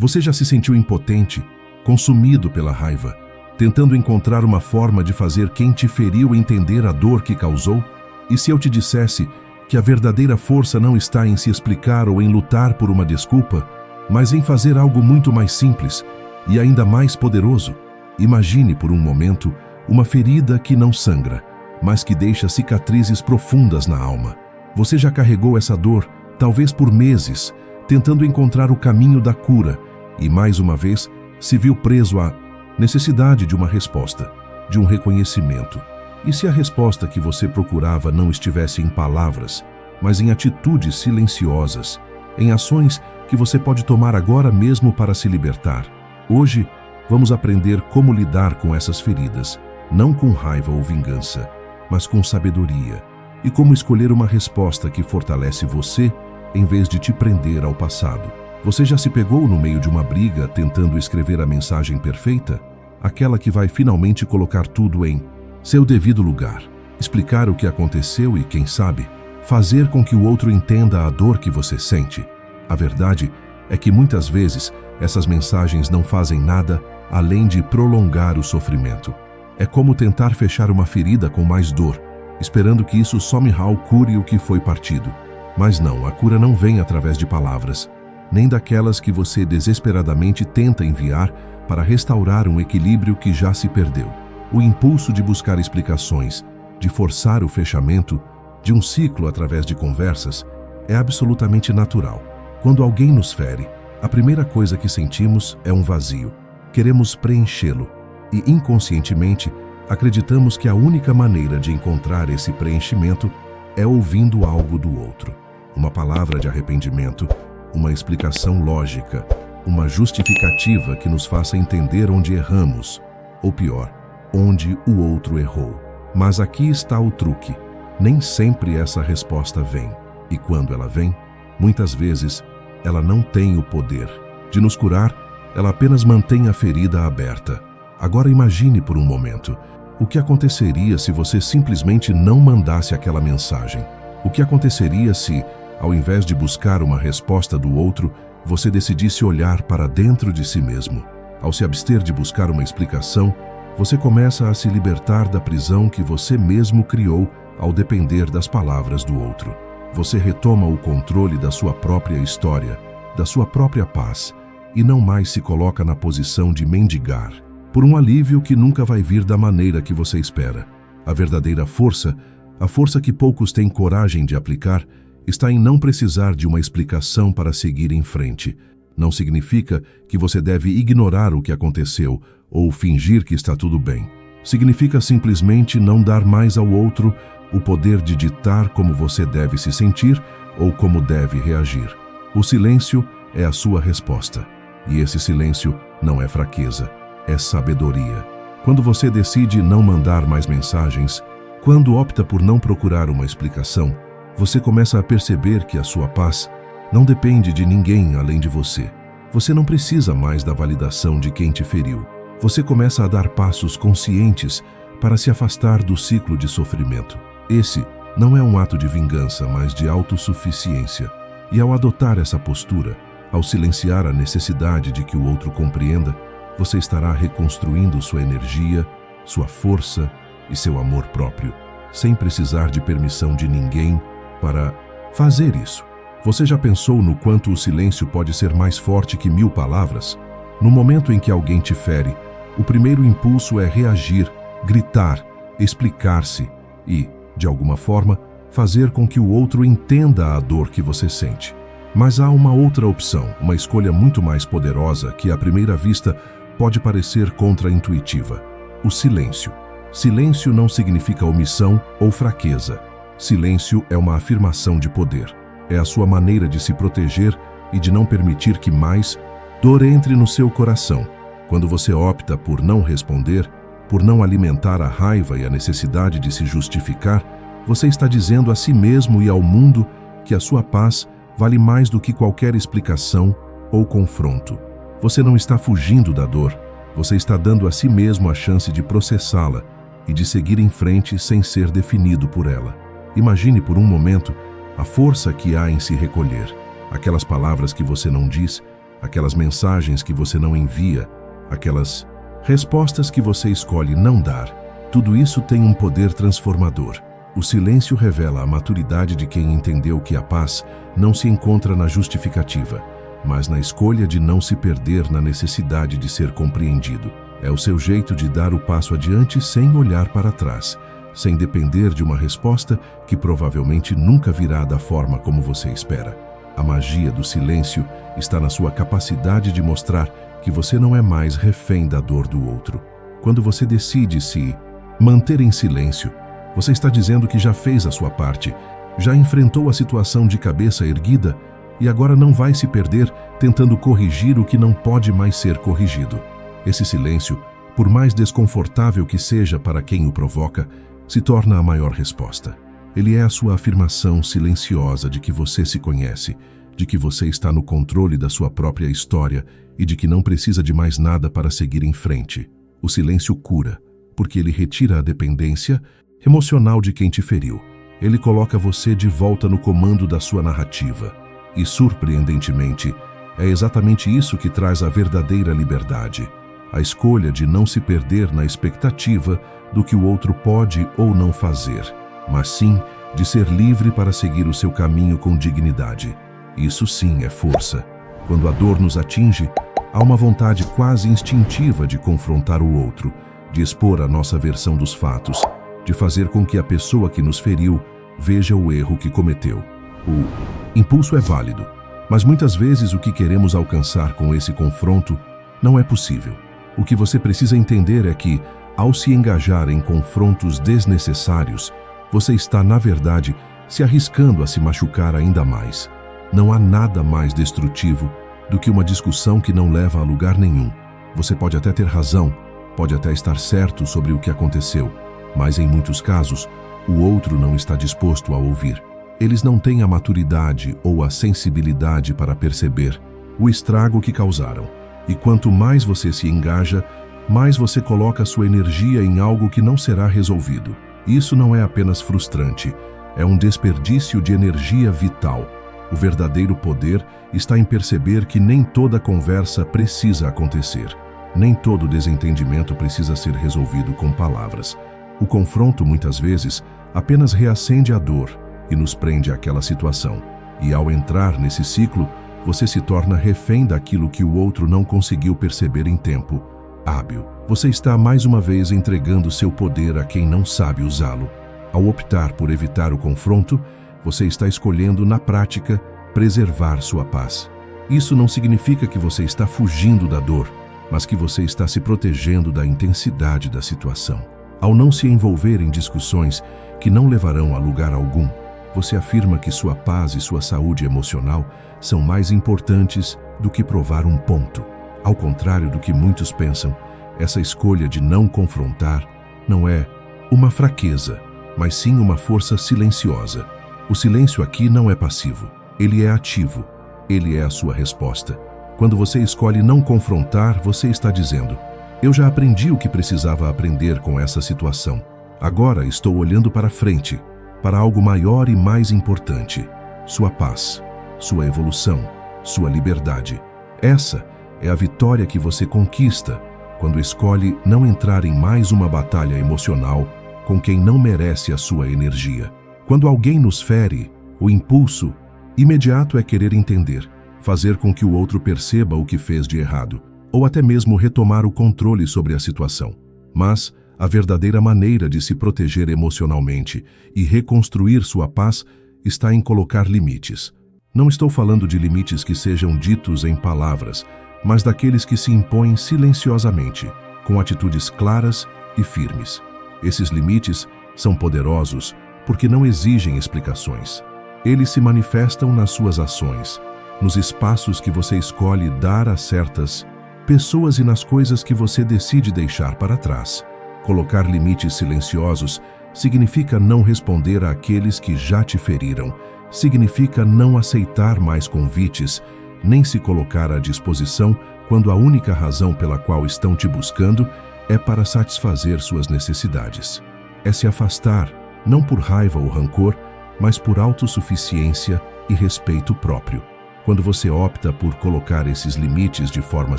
Você já se sentiu impotente, consumido pela raiva, tentando encontrar uma forma de fazer quem te feriu entender a dor que causou? E se eu te dissesse que a verdadeira força não está em se explicar ou em lutar por uma desculpa, mas em fazer algo muito mais simples e ainda mais poderoso? Imagine por um momento uma ferida que não sangra, mas que deixa cicatrizes profundas na alma. Você já carregou essa dor, talvez por meses, tentando encontrar o caminho da cura, e mais uma vez se viu preso à necessidade de uma resposta, de um reconhecimento. E se a resposta que você procurava não estivesse em palavras, mas em atitudes silenciosas, em ações que você pode tomar agora mesmo para se libertar? Hoje, vamos aprender como lidar com essas feridas, não com raiva ou vingança, mas com sabedoria, e como escolher uma resposta que fortalece você em vez de te prender ao passado. Você já se pegou no meio de uma briga tentando escrever a mensagem perfeita? Aquela que vai finalmente colocar tudo em seu devido lugar, explicar o que aconteceu e, quem sabe, fazer com que o outro entenda a dor que você sente. A verdade é que muitas vezes essas mensagens não fazem nada além de prolongar o sofrimento. É como tentar fechar uma ferida com mais dor, esperando que isso somehow cure o que foi partido. Mas não, a cura não vem através de palavras, nem daquelas que você desesperadamente tenta enviar para restaurar um equilíbrio que já se perdeu. O impulso de buscar explicações, de forçar o fechamento de um ciclo através de conversas, é absolutamente natural. Quando alguém nos fere, a primeira coisa que sentimos é um vazio. Queremos preenchê-lo e, inconscientemente, acreditamos que a única maneira de encontrar esse preenchimento é ouvindo algo do outro. Uma palavra de arrependimento, uma explicação lógica, uma justificativa que nos faça entender onde erramos, ou pior, onde o outro errou. Mas aqui está o truque. Nem sempre essa resposta vem. E quando ela vem, muitas vezes, ela não tem o poder de nos curar, ela apenas mantém a ferida aberta. Agora imagine por um momento, o que aconteceria se você simplesmente não mandasse aquela mensagem? O que aconteceria se, ao invés de buscar uma resposta do outro, você decidisse olhar para dentro de si mesmo? Ao se abster de buscar uma explicação, você começa a se libertar da prisão que você mesmo criou ao depender das palavras do outro. Você retoma o controle da sua própria história, da sua própria paz, e não mais se coloca na posição de mendigar por um alívio que nunca vai vir da maneira que você espera. A verdadeira força, a força que poucos têm coragem de aplicar, está em não precisar de uma explicação para seguir em frente. Não significa que você deve ignorar o que aconteceu ou fingir que está tudo bem. Significa simplesmente não dar mais ao outro o poder de ditar como você deve se sentir ou como deve reagir. O silêncio é a sua resposta. E esse silêncio não é fraqueza, é sabedoria. Quando você decide não mandar mais mensagens, quando opta por não procurar uma explicação, você começa a perceber que a sua paz não depende de ninguém além de você. Você não precisa mais da validação de quem te feriu. Você começa a dar passos conscientes para se afastar do ciclo de sofrimento. Esse não é um ato de vingança, mas de autossuficiência. E ao adotar essa postura, ao silenciar a necessidade de que o outro compreenda, você estará reconstruindo sua energia, sua força e seu amor próprio, sem precisar de permissão de ninguém para fazer isso. Você já pensou no quanto o silêncio pode ser mais forte que 1000 palavras? No momento em que alguém te fere, o primeiro impulso é reagir, gritar, explicar-se e, de alguma forma, fazer com que o outro entenda a dor que você sente. Mas há uma outra opção, uma escolha muito mais poderosa que, à primeira vista, pode parecer contraintuitiva: o silêncio. Silêncio não significa omissão ou fraqueza. Silêncio é uma afirmação de poder. É a sua maneira de se proteger e de não permitir que mais dor entre no seu coração. Quando você opta por não responder, por não alimentar a raiva e a necessidade de se justificar, você está dizendo a si mesmo e ao mundo que a sua paz vale mais do que qualquer explicação ou confronto. Você não está fugindo da dor, você está dando a si mesmo a chance de processá-la e de seguir em frente sem ser definido por ela. Imagine por um momento a força que há em se recolher, aquelas palavras que você não diz, aquelas mensagens que você não envia, aquelas respostas que você escolhe não dar. Tudo isso tem um poder transformador. O silêncio revela a maturidade de quem entendeu que a paz não se encontra na justificativa, mas na escolha de não se perder na necessidade de ser compreendido. É o seu jeito de dar o passo adiante sem olhar para trás, sem depender de uma resposta que provavelmente nunca virá da forma como você espera. A magia do silêncio está na sua capacidade de mostrar que você não é mais refém da dor do outro. Quando você decide se manter em silêncio, você está dizendo que já fez a sua parte, já enfrentou a situação de cabeça erguida e agora não vai se perder tentando corrigir o que não pode mais ser corrigido. Esse silêncio, por mais desconfortável que seja para quem o provoca, se torna a maior resposta. Ele é a sua afirmação silenciosa de que você se conhece, de que você está no controle da sua própria história e de que não precisa de mais nada para seguir em frente. O silêncio cura, porque ele retira a dependência emocional de quem te feriu. Ele coloca você de volta no comando da sua narrativa. E, surpreendentemente, é exatamente isso que traz a verdadeira liberdade. A escolha de não se perder na expectativa do que o outro pode ou não fazer, mas sim de ser livre para seguir o seu caminho com dignidade. Isso sim é força. Quando a dor nos atinge, há uma vontade quase instintiva de confrontar o outro, de expor a nossa versão dos fatos, de fazer com que a pessoa que nos feriu veja o erro que cometeu. O impulso é válido, mas muitas vezes o que queremos alcançar com esse confronto não é possível. O que você precisa entender é que, ao se engajar em confrontos desnecessários, você está, na verdade, se arriscando a se machucar ainda mais. Não há nada mais destrutivo do que uma discussão que não leva a lugar nenhum. Você pode até ter razão, pode até estar certo sobre o que aconteceu, mas em muitos casos, o outro não está disposto a ouvir. Eles não têm a maturidade ou a sensibilidade para perceber o estrago que causaram. E quanto mais você se engaja, mais você coloca sua energia em algo que não será resolvido. Isso não é apenas frustrante, é um desperdício de energia vital. O verdadeiro poder está em perceber que nem toda conversa precisa acontecer. Nem todo desentendimento precisa ser resolvido com palavras. O confronto, muitas vezes, apenas reacende a dor e nos prende àquela situação. E ao entrar nesse ciclo, você se torna refém daquilo que o outro não conseguiu perceber em tempo hábil. Você está mais uma vez entregando seu poder a quem não sabe usá-lo. Ao optar por evitar o confronto, você está escolhendo, na prática, preservar sua paz. Isso não significa que você está fugindo da dor, mas que você está se protegendo da intensidade da situação. Ao não se envolver em discussões que não levarão a lugar algum, você afirma que sua paz e sua saúde emocional são mais importantes do que provar um ponto. Ao contrário do que muitos pensam, essa escolha de não confrontar não é uma fraqueza, mas sim uma força silenciosa. O silêncio aqui não é passivo, ele é ativo, ele é a sua resposta. Quando você escolhe não confrontar, você está dizendo: eu já aprendi o que precisava aprender com essa situação. Agora estou olhando para frente, para algo maior e mais importante: sua paz, sua evolução, sua liberdade. Essa é a vitória que você conquista quando escolhe não entrar em mais uma batalha emocional com quem não merece a sua energia. Quando alguém nos fere, o impulso imediato é querer entender, fazer com que o outro perceba o que fez de errado, ou até mesmo retomar o controle sobre a situação. Mas a verdadeira maneira de se proteger emocionalmente e reconstruir sua paz está em colocar limites. Não estou falando de limites que sejam ditos em palavras, mas daqueles que se impõem silenciosamente, com atitudes claras e firmes. Esses limites são poderosos porque não exigem explicações. Eles se manifestam nas suas ações, nos espaços que você escolhe dar a certas pessoas e nas coisas que você decide deixar para trás. Colocar limites silenciosos significa não responder àqueles que já te feriram, significa não aceitar mais convites, nem se colocar à disposição quando a única razão pela qual estão te buscando é para satisfazer suas necessidades. É se afastar, não por raiva ou rancor, mas por autossuficiência e respeito próprio. Quando você opta por colocar esses limites de forma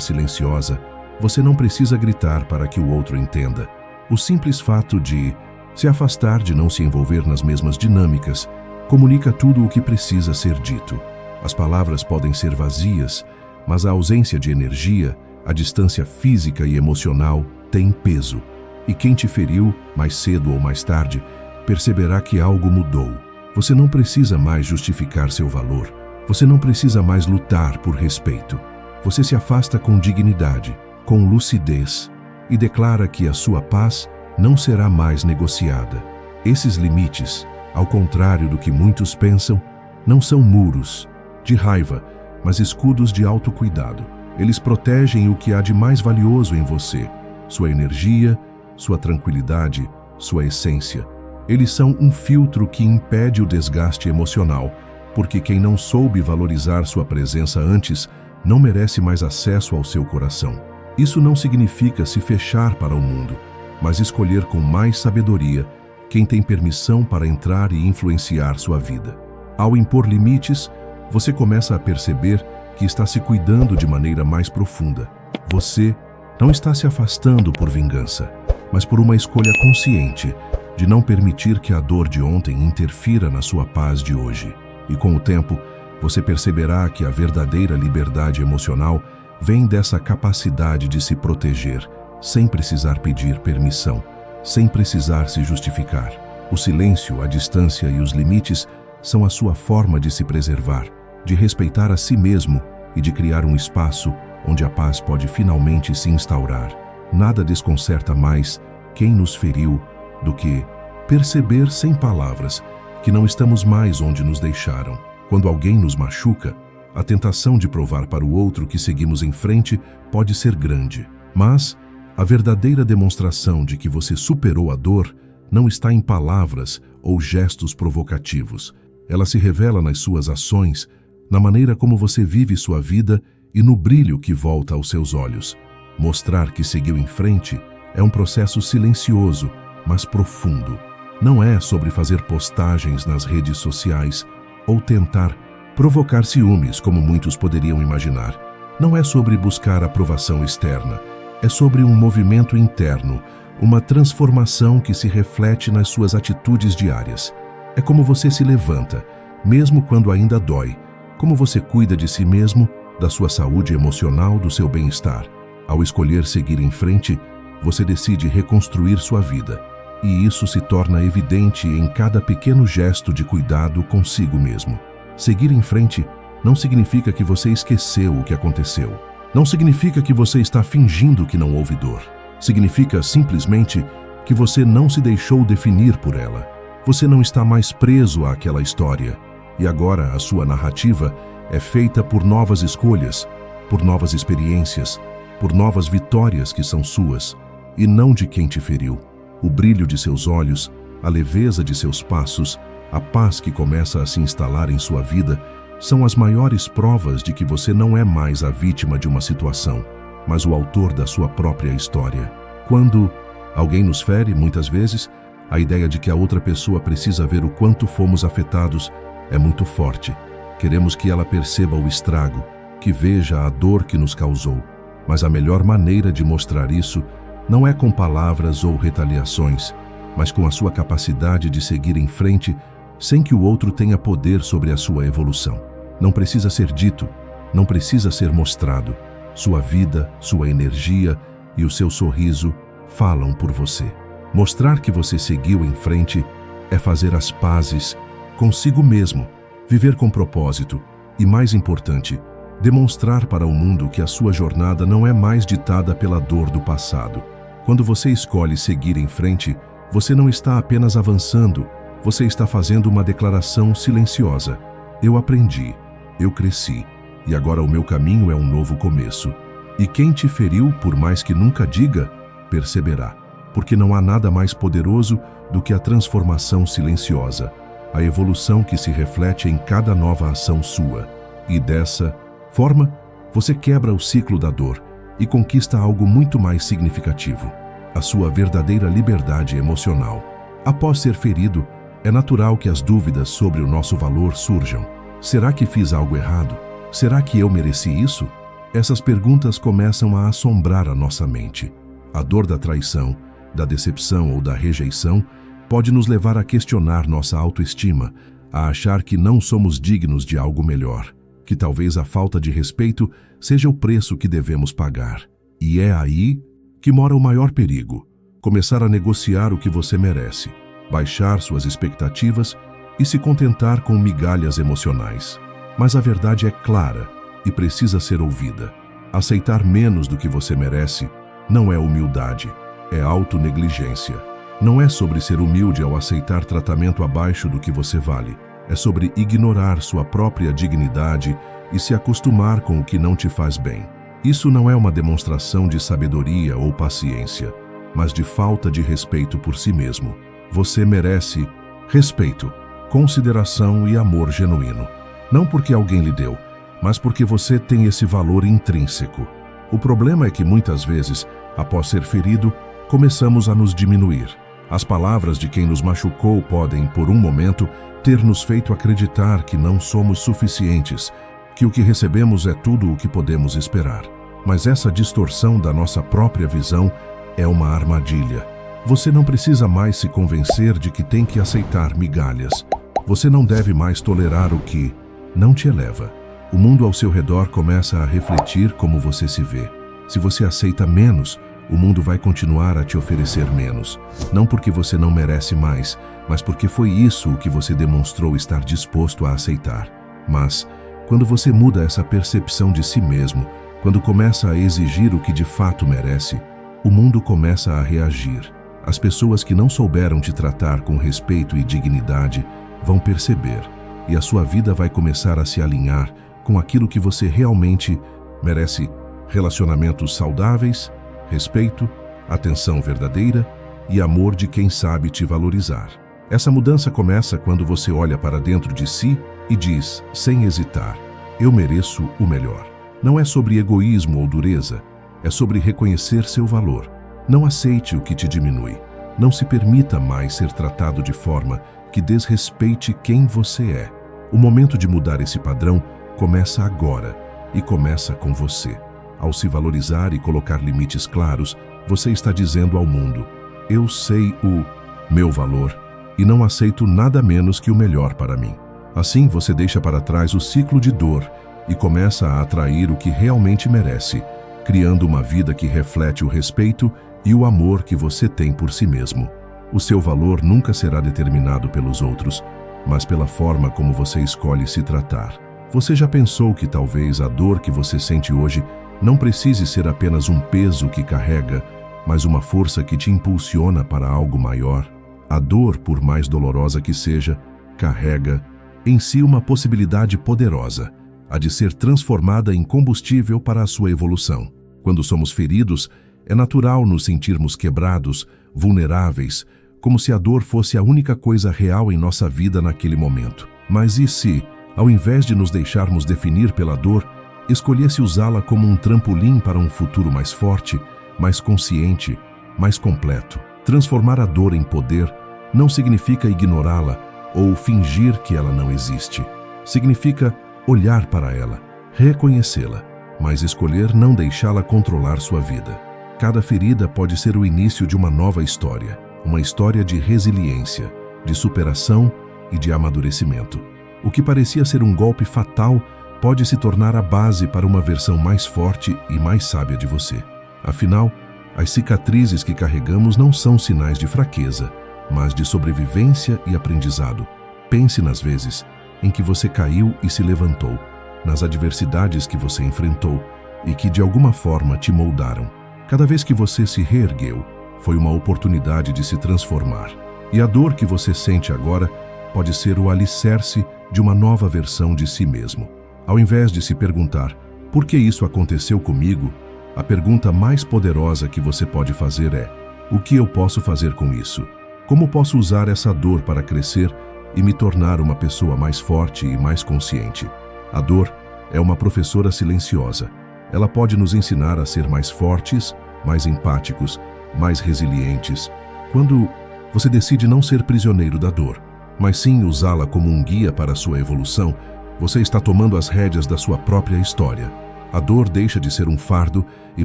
silenciosa, você não precisa gritar para que o outro entenda. O simples fato de se afastar, de não se envolver nas mesmas dinâmicas, comunica tudo o que precisa ser dito. As palavras podem ser vazias, mas a ausência de energia, a distância física e emocional tem peso. E quem te feriu, mais cedo ou mais tarde, perceberá que algo mudou. Você não precisa mais justificar seu valor. Você não precisa mais lutar por respeito. Você se afasta com dignidade, com lucidez, e declara que a sua paz não será mais negociada. Esses limites, ao contrário do que muitos pensam, não são muros de raiva, mas escudos de autocuidado. Eles protegem o que há de mais valioso em você: sua energia, sua tranquilidade, sua essência. Eles são um filtro que impede o desgaste emocional, porque quem não soube valorizar sua presença antes não merece mais acesso ao seu coração. Isso não significa se fechar para o mundo, mas escolher com mais sabedoria quem tem permissão para entrar e influenciar sua vida. Ao impor limites, você começa a perceber que está se cuidando de maneira mais profunda. Você não está se afastando por vingança, mas por uma escolha consciente de não permitir que a dor de ontem interfira na sua paz de hoje. E com o tempo, você perceberá que a verdadeira liberdade emocional vem dessa capacidade de se proteger, sem precisar pedir permissão, sem precisar se justificar. O silêncio, a distância e os limites são a sua forma de se preservar, de respeitar a si mesmo e de criar um espaço onde a paz pode finalmente se instaurar. Nada desconcerta mais quem nos feriu do que perceber sem palavras que não estamos mais onde nos deixaram. Quando alguém nos machuca, a tentação de provar para o outro que seguimos em frente pode ser grande. Mas a verdadeira demonstração de que você superou a dor não está em palavras ou gestos provocativos. Ela se revela nas suas ações, na maneira como você vive sua vida e no brilho que volta aos seus olhos. Mostrar que seguiu em frente é um processo silencioso, mas profundo. Não é sobre fazer postagens nas redes sociais ou tentar provocar ciúmes, como muitos poderiam imaginar. Não é sobre buscar aprovação externa. É sobre um movimento interno, uma transformação que se reflete nas suas atitudes diárias. É como você se levanta, mesmo quando ainda dói. Como você cuida de si mesmo, da sua saúde emocional, do seu bem-estar. Ao escolher seguir em frente, você decide reconstruir sua vida. E isso se torna evidente em cada pequeno gesto de cuidado consigo mesmo. Seguir em frente não significa que você esqueceu o que aconteceu. Não significa que você está fingindo que não houve dor. Significa simplesmente que você não se deixou definir por ela. Você não está mais preso àquela história. E agora a sua narrativa é feita por novas escolhas, por novas experiências, por novas vitórias que são suas, e não de quem te feriu. O brilho de seus olhos, a leveza de seus passos, a paz que começa a se instalar em sua vida, são as maiores provas de que você não é mais a vítima de uma situação, mas o autor da sua própria história. Quando alguém nos fere, muitas vezes, a ideia de que a outra pessoa precisa ver o quanto fomos afetados é muito forte. Queremos que ela perceba o estrago, que veja a dor que nos causou. Mas a melhor maneira de mostrar isso não é com palavras ou retaliações, mas com a sua capacidade de seguir em frente sem que o outro tenha poder sobre a sua evolução. Não precisa ser dito, não precisa ser mostrado. Sua vida, sua energia e o seu sorriso falam por você. Mostrar que você seguiu em frente é fazer as pazes consigo mesmo, viver com propósito e, mais importante, demonstrar para o mundo que a sua jornada não é mais ditada pela dor do passado. Quando você escolhe seguir em frente, você não está apenas avançando, você está fazendo uma declaração silenciosa. Eu aprendi, eu cresci, e agora o meu caminho é um novo começo. E quem te feriu, por mais que nunca diga, perceberá, porque não há nada mais poderoso do que a transformação silenciosa, a evolução que se reflete em cada nova ação sua. E dessa forma, você quebra o ciclo da dor e conquista algo muito mais significativo: a sua verdadeira liberdade emocional. Após ser ferido, é natural que as dúvidas sobre o nosso valor surjam. Será que fiz algo errado? Será que eu mereci isso? Essas perguntas começam a assombrar a nossa mente. A dor da traição, da decepção ou da rejeição pode nos levar a questionar nossa autoestima, a achar que não somos dignos de algo melhor, que talvez a falta de respeito seja o preço que devemos pagar. E é aí que mora o maior perigo: começar a negociar o que você merece, baixar suas expectativas e se contentar com migalhas emocionais. Mas a verdade é clara e precisa ser ouvida. Aceitar menos do que você merece não é humildade, é autonegligência. Não é sobre ser humilde ao aceitar tratamento abaixo do que você vale. É sobre ignorar sua própria dignidade e se acostumar com o que não te faz bem. Isso não é uma demonstração de sabedoria ou paciência, mas de falta de respeito por si mesmo. Você merece respeito, consideração e amor genuíno. Não porque alguém lhe deu, mas porque você tem esse valor intrínseco. O problema é que muitas vezes, após ser ferido, começamos a nos diminuir. As palavras de quem nos machucou podem, por um momento, ter nos feito acreditar que não somos suficientes, que o que recebemos é tudo o que podemos esperar. Mas essa distorção da nossa própria visão é uma armadilha. Você não precisa mais se convencer de que tem que aceitar migalhas. Você não deve mais tolerar o que não te eleva. O mundo ao seu redor começa a refletir como você se vê. Se você aceita menos, o mundo vai continuar a te oferecer menos. Não porque você não merece mais, mas porque foi isso o que você demonstrou estar disposto a aceitar. Mas, quando você muda essa percepção de si mesmo, quando começa a exigir o que de fato merece, o mundo começa a reagir. As pessoas que não souberam te tratar com respeito e dignidade vão perceber, e a sua vida vai começar a se alinhar com aquilo que você realmente merece: relacionamentos saudáveis, respeito, atenção verdadeira e amor de quem sabe te valorizar. Essa mudança começa quando você olha para dentro de si e diz, sem hesitar: eu mereço o melhor. Não é sobre egoísmo ou dureza, é sobre reconhecer seu valor. Não aceite o que te diminui. Não se permita mais ser tratado de forma que desrespeite quem você é. O momento de mudar esse padrão começa agora e começa com você. Ao se valorizar e colocar limites claros, você está dizendo ao mundo: eu sei o meu valor e não aceito nada menos que o melhor para mim. Assim, você deixa para trás o ciclo de dor e começa a atrair o que realmente merece, criando uma vida que reflete o respeito e o amor que você tem por si mesmo. O seu valor nunca será determinado pelos outros, mas pela forma como você escolhe se tratar. Você já pensou que talvez a dor que você sente hoje não precise ser apenas um peso que carrega, mas uma força que te impulsiona para algo maior? A dor, por mais dolorosa que seja, carrega em si uma possibilidade poderosa, a de ser transformada em combustível para a sua evolução. Quando somos feridos, é natural nos sentirmos quebrados, vulneráveis, como se a dor fosse a única coisa real em nossa vida naquele momento. Mas e se, ao invés de nos deixarmos definir pela dor, escolhesse usá-la como um trampolim para um futuro mais forte, mais consciente, mais completo? Transformar a dor em poder não significa ignorá-la ou fingir que ela não existe. Significa olhar para ela, reconhecê-la, mas escolher não deixá-la controlar sua vida. Cada ferida pode ser o início de uma nova história, uma história de resiliência, de superação e de amadurecimento. O que parecia ser um golpe fatal pode se tornar a base para uma versão mais forte e mais sábia de você. Afinal, as cicatrizes que carregamos não são sinais de fraqueza, mas de sobrevivência e aprendizado. Pense nas vezes em que você caiu e se levantou, nas adversidades que você enfrentou e que de alguma forma te moldaram. Cada vez que você se reergueu, foi uma oportunidade de se transformar. E a dor que você sente agora pode ser o alicerce de uma nova versão de si mesmo. Ao invés de se perguntar, por que isso aconteceu comigo? A pergunta mais poderosa que você pode fazer é, o que eu posso fazer com isso? Como posso usar essa dor para crescer e me tornar uma pessoa mais forte e mais consciente? A dor é uma professora silenciosa. Ela pode nos ensinar a ser mais fortes, mais empáticos, mais resilientes. Quando você decide não ser prisioneiro da dor, mas sim usá-la como um guia para a sua evolução, Você está tomando as rédeas da sua própria história. A dor deixa de ser um fardo e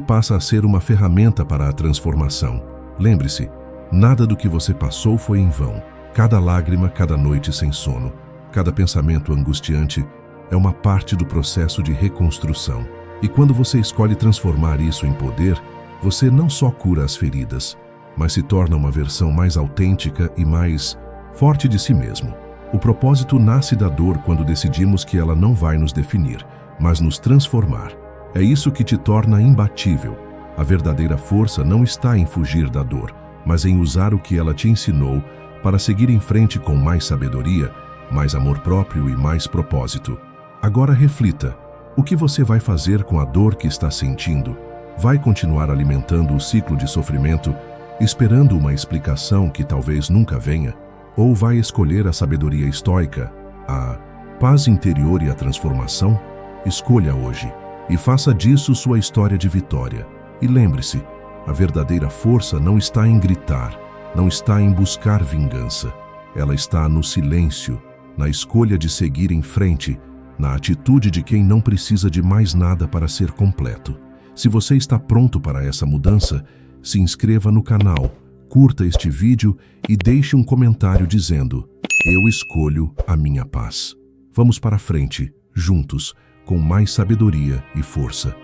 passa a ser uma ferramenta para a transformação. Lembre-se, nada do que você passou foi em vão. Cada lágrima, cada noite sem sono, cada pensamento angustiante é uma parte do processo de reconstrução. E quando você escolhe transformar isso em poder, você não só cura as feridas, mas se torna uma versão mais autêntica e mais forte de si mesmo. O propósito nasce da dor quando decidimos que ela não vai nos definir, mas nos transformar. É isso que te torna imbatível. A verdadeira força não está em fugir da dor, mas em usar o que ela te ensinou para seguir em frente com mais sabedoria, mais amor próprio e mais propósito. Agora reflita. O que você vai fazer com a dor que está sentindo? Vai continuar alimentando o ciclo de sofrimento, esperando uma explicação que talvez nunca venha? Ou vai escolher a sabedoria estoica, a paz interior e a transformação? Escolha hoje e faça disso sua história de vitória. E lembre-se, a verdadeira força não está em gritar, não está em buscar vingança. Ela está no silêncio, na escolha de seguir em frente, na atitude de quem não precisa de mais nada para ser completo. Se você está pronto para essa mudança, se inscreva no canal, curta este vídeo e deixe um comentário dizendo: eu escolho a minha paz. Vamos para frente, juntos, com mais sabedoria e força.